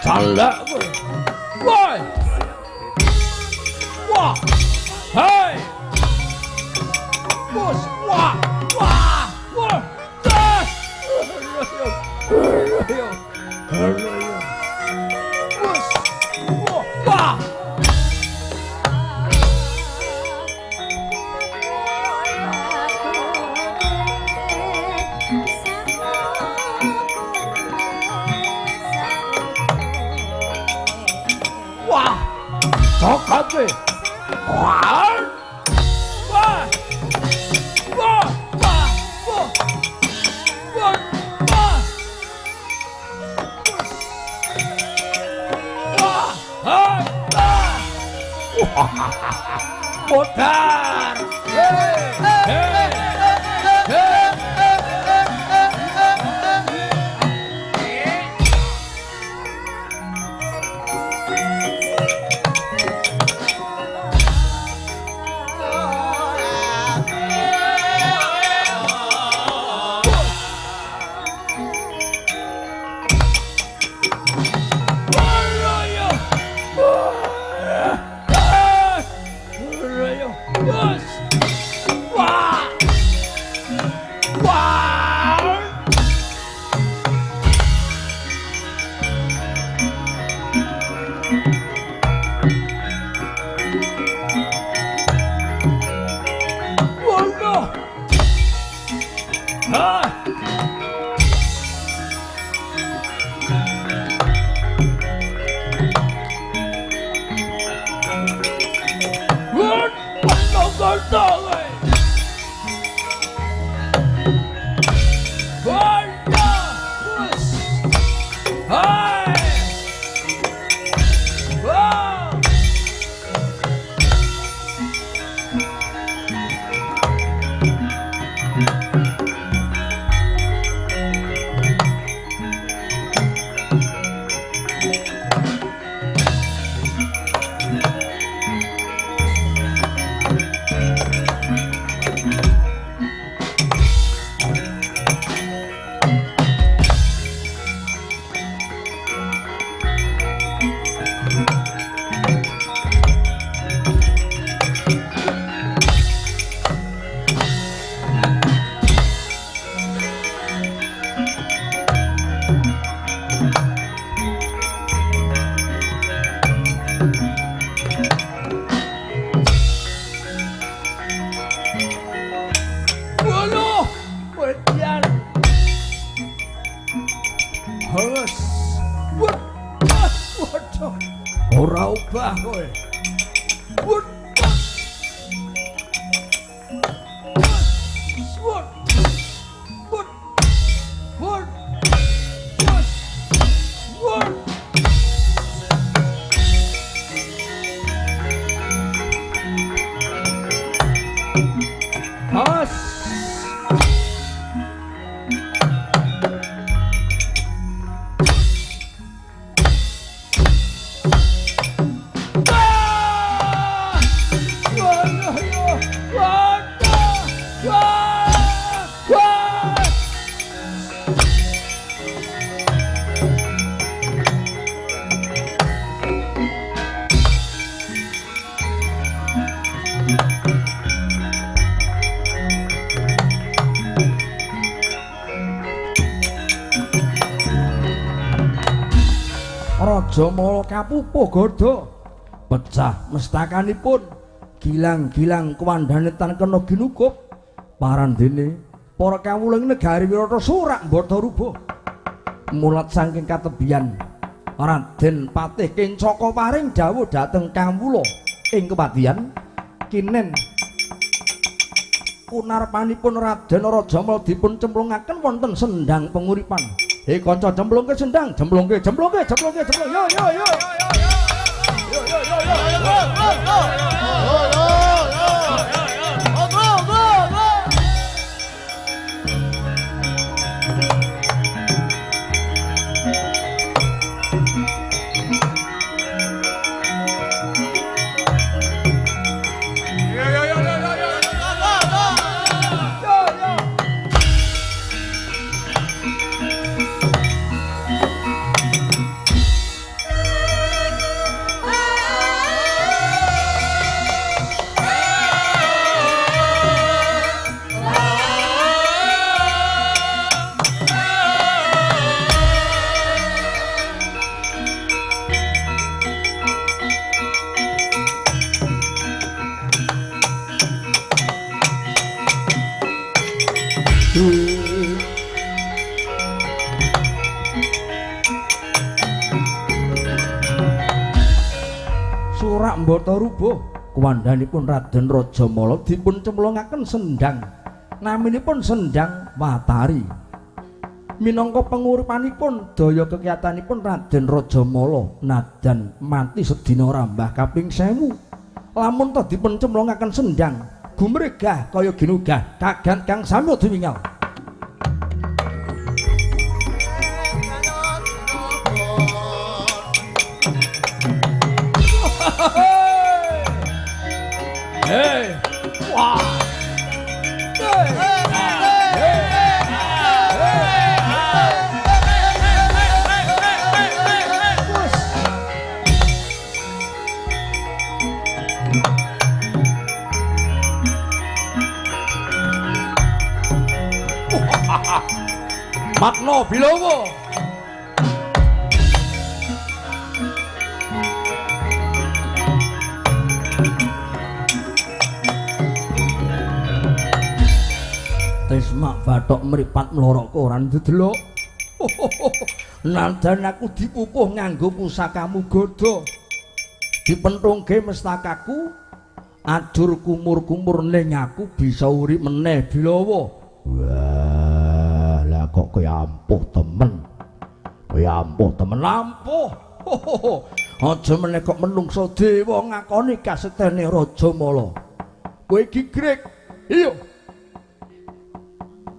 Tanda woi wah hei bos wah wah wah bos wah wah Sokate wah wah wah wah wah wah wah hai wah modar ora obah kowe. Raja Mala kapupuh gada pecah mestakanipun gilang-gilang kuwandhane tan kena ginukup parandene para kawuling negari Wirata Surak Mbata Ruba mulat saking katebian Raden Patih Kencaka paring dawuh dhateng kawula ing kepadian kinen kunarpanipun Raden Raja Mala dipun cemplungaken wonten sendhang penguripan. Hei kanca cemplungke sendhang, cemplungke yo yo yo. Turak Mbata Rubuh kuwandhanipun Raden Rajamala dipun cemplungaken sendhang naminipun Sendhang Watari. Minangka penguripanipun daya kekiyatanipun Raden Rajamala nadan mati sedina rambah kaping 1000 lamun to dipun cemplungaken sendhang gumregah kaya ginugah kagan kang sami duwingal. Hey, wah, hey, Makna Bilawa. Tresmak bathok mripat mlorok koran dedelok. Nandan aku dipupuh nganggo pusakamu Gada. Dipentungke mestakaku ajur kumur-kumur ning aku bisa urip meneh Bilawa. Wah, lah kok kaya ampuh temen. Kaya ampuh temen ampuh. Aja meneh kok menungso dewa ngakoni kasetene Rajamala. Kowe gigrek. Iya.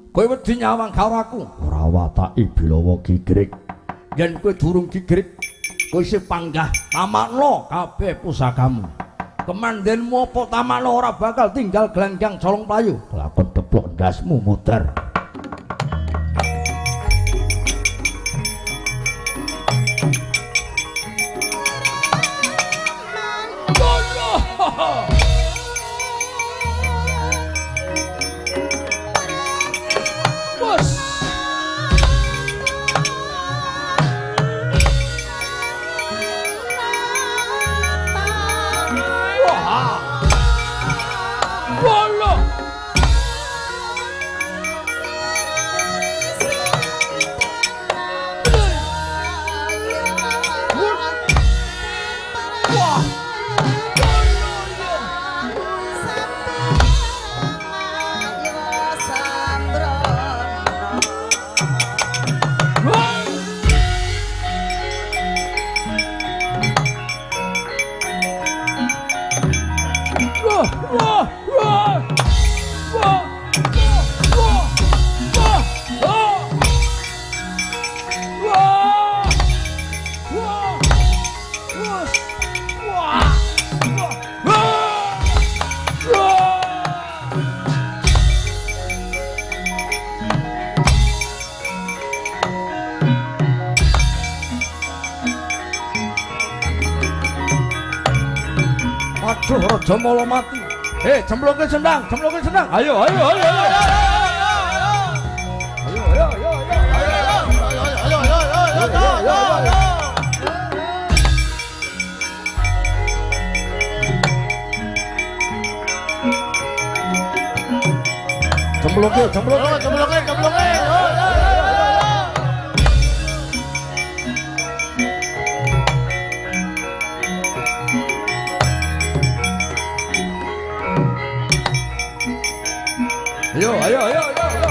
Kowe wedi nyawang karo aku? Ora wataki Bilawa gigrek. Yen kowe durung gigrek, kowe isih panggah tamakno kabeh pusakamu. Kemandenmu apa tamakno ora bakal tinggal gelanggang colong playu. Lakon deplok ndasmu muter. Aduh, Rajamala mati. Jemplungke sendhang, jemplungke sendhang. Ayo, ayo, ayo, ayo. Ayo, ayo, ayo, ayo. Jemplungke, jemplungke, jemplungke, jemplungke. Ayo, ayo, ayo, ayo, ayo.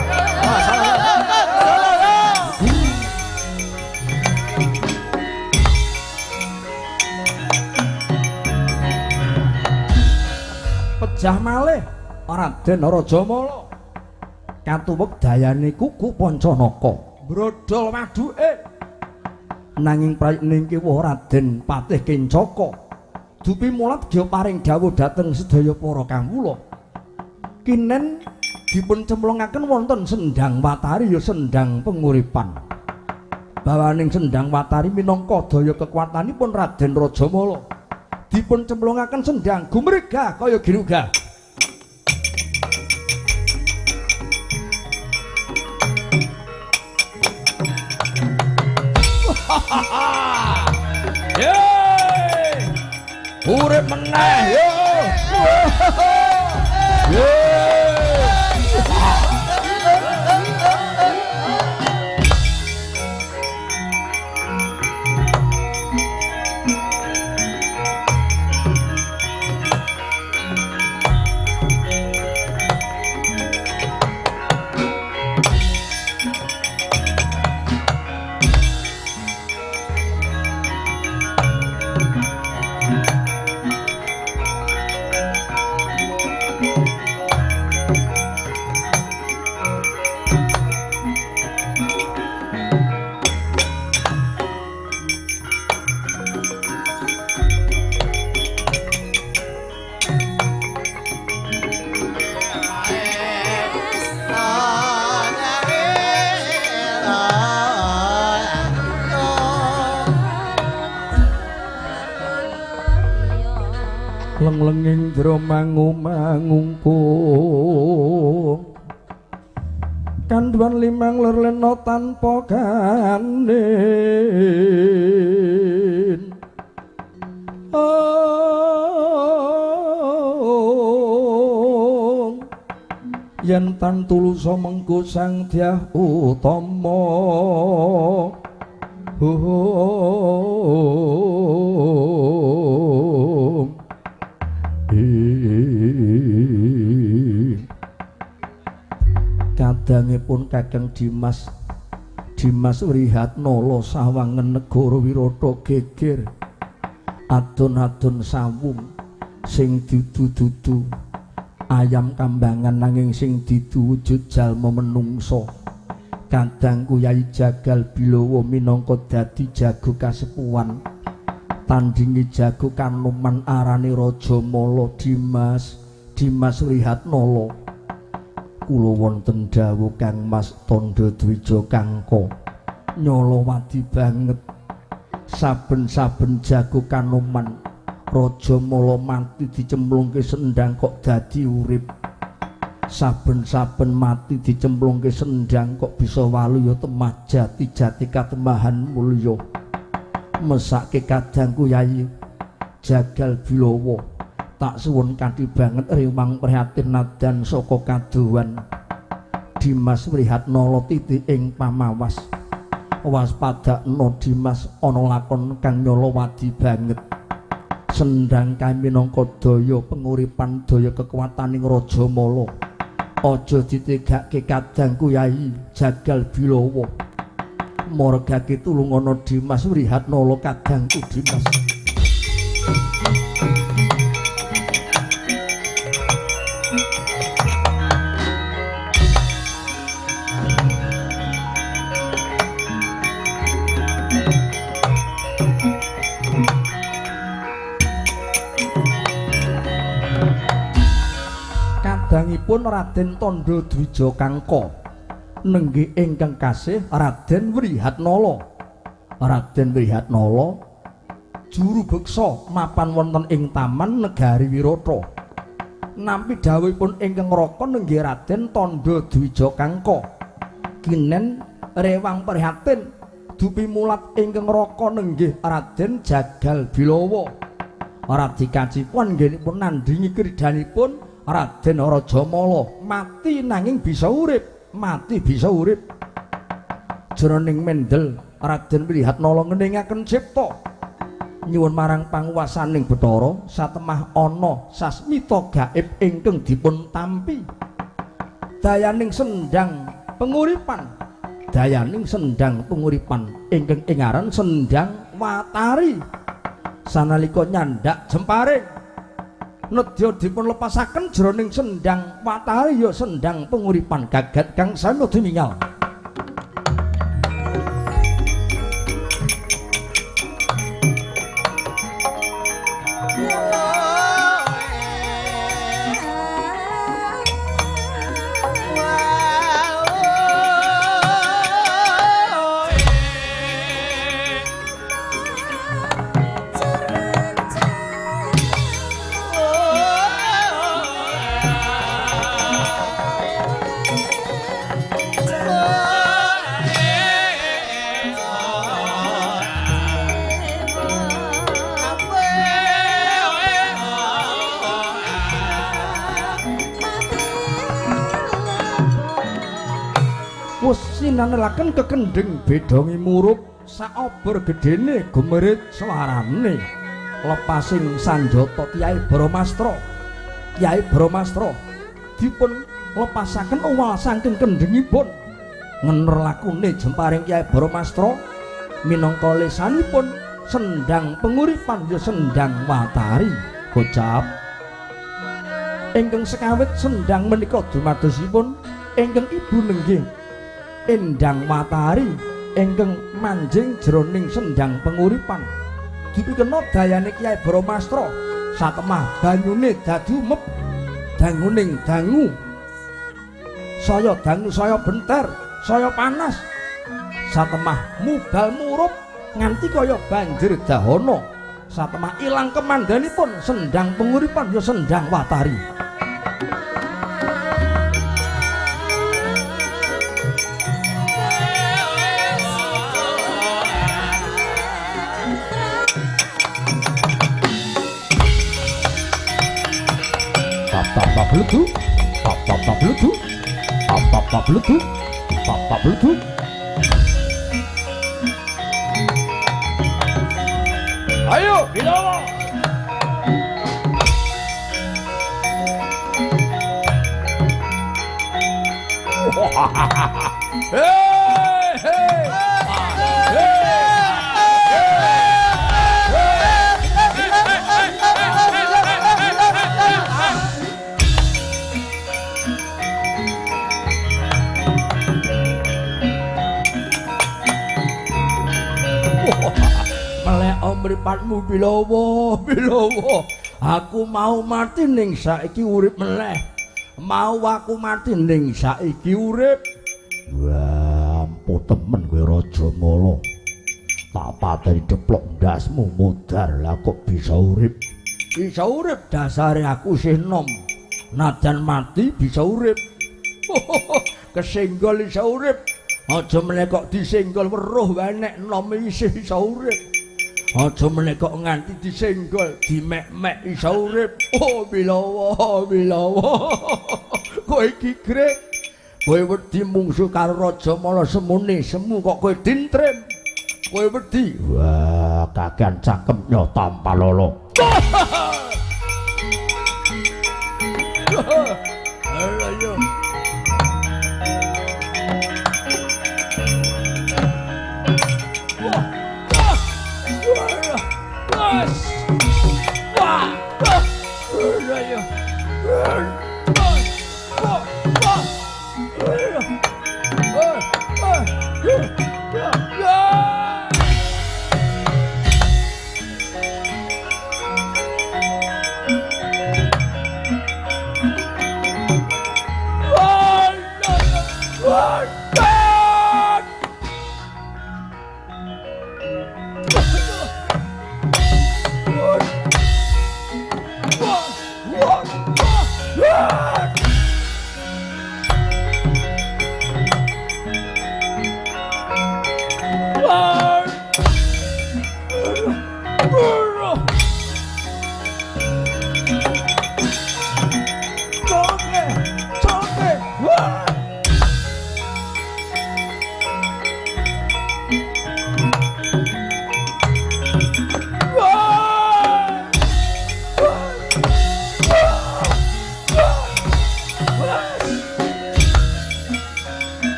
Pejah malih Raden Rajamala. Katuwek dayane kuku Pancanaka. Brodol maduke. Nanging prayekning kiwa Raden Patih Kencaka. Dupi mulat gya paring dawuh dhateng sedaya para kawula. Kinen dipun cemplungaken wonten Sendhang Watari ya sendhang penguripan. Bawaning Sendhang Watari minangka daya kekuatanipun Raden Rajamala. Dipun cemplungaken sendhang gumregah kaya ginugah. Yeay! Urip meneh yo. leng-lenging dromangungkung kanduan limang lerlena tanpa ganin yen tan tulus mengko sang dyah utama kadangipun Kakang Dimas Wrihatnala sawangen negara Wirata geger adon-adon sawung sing dudu-dudu ayam kambangan nanging sing didu wujud jalma menungsa kadangku Yai Jagal Bilowo minangka dadi jago kasepuhan tandingi jago Kanoman arane Raja Mala Dimas Wrihatnala kula wonten dawuh Kang Mas Tandha Dwija Kangka nyolowadi banget saben-saben jago Kanoman Raja Mala mati dicemplungke sendhang kok dadi urip saben-saben mati dicemplungke sendhang kok bisa walu ya temah jati katemahan mulya mesake kadangku Yayi Jagal Bilowo tak suwun kanthi banget riwang prihatin nadan saka kaduwan Dimas Wrihatnala titik ing pamawas waspadakna Dimas ana lakon kang nyolowadi banget sendhang kami minangka daya penguripan daya kekuwataning Raja Mala aja ditegake kadangku Yayi Jagal Bilowo margake tulungana Dimas Wrihatnala kadangku Dimas kadangipun Raden Tandha Dwija Kangka nenggih ingkang kasih Raden Wrihatnala juru beksa mapan wonten ing taman negari Wirata nampi dawuhipun ingkang raka nenggih Raden Tandha Dwija Kangka kinen rewang prihatin dupi mulat ingkang raka nenggih Raden Jagal Bilowo radi kacipun nggenipun nandhingi kridanipun Raden Raja Mala mati nanging bisa urip jroning mendel Raden Wrihatnala ngeningaken cipta nyuwun marang panguwasaning Bathara satemah ana sasmita gaib ingkang dipun tampi dayaning sendhang penguripan ingkang ingaran Sendhang Watari sanalika nyandak jemparing nedya dipun lepasaken jroning Sendhang Watari ya sendhang penguripan gagat kang sami dimingal sinanelaken kekendhing bedhongi murup saobor gedene gemerit swarane lepasing sanjata Kyai Bramastra dipun lepasaken uwal saking kendhingipun ngener lakune jemparing Kyai Bramastra minangka lesanipun sendhang penguripan ya Sendhang Watari gocap ingkang sekawit sendhang menika dumadosipun ingkang ibu nenggih Endang Watari ingkang manjing jroning sendhang penguripan dipikena dayane Kyai Bramastra satemah banyune dadi umep danguning dangu saya benter saya panas satemah mubal murup nganti kaya banjir dahana satemah ilang kemandanipun sendang penguripan ya sendang watari. Papa bludu, papa bludu, papa bludu, papa bludu. Ayo, Bilawa. Hey, hey. Mripatmu Bilawa, Bilawa. Aku mau mati ning saiki urip meneh. Mau aku mati ning saiki urip. Wah, ampuh temen kowe Rajamala. Tak pateni deplok ndasmu mudhar lah kok bisa urip. Bisa urip dasare aku isih nom. Najan mati bisa urip. Kesenggol bisa urip. Aja meneh kok disenggol weruh wae nek nom isih bisa urip. Aja meneh kok nganti disenggol, dimek-mek iso urip. Oh Bilawa, Bilawa. Kowe iki grek. Kowe wedi mungsuh karo Rajamala semune, semu kok kowe dintrim. Kowe wedi. Wah, kakean cangkemnya tanpa lolo. Ayo.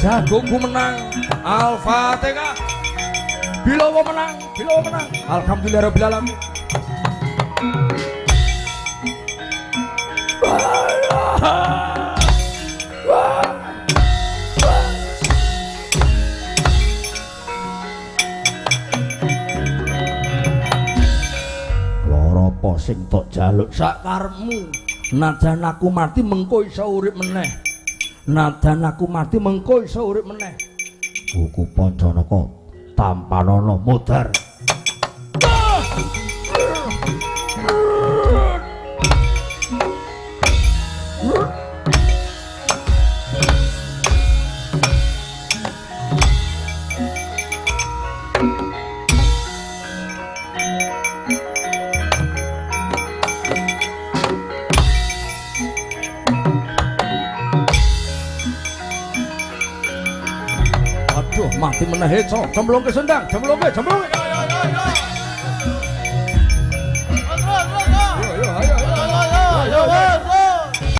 Jagungku menang, Al-Fatihah. Bilawa menang, Bilawa menang. Alhamdulillahirabbil alamin. Loro apa sing tok jaluk sak karepmu. Najan aku mati mengko iso urip meneh. Nadan aku mati mengko iso urip meneh. Buku Pancanaka tampanana mudhar. Mati meneh cok, jemblongke sendang, jemblongke.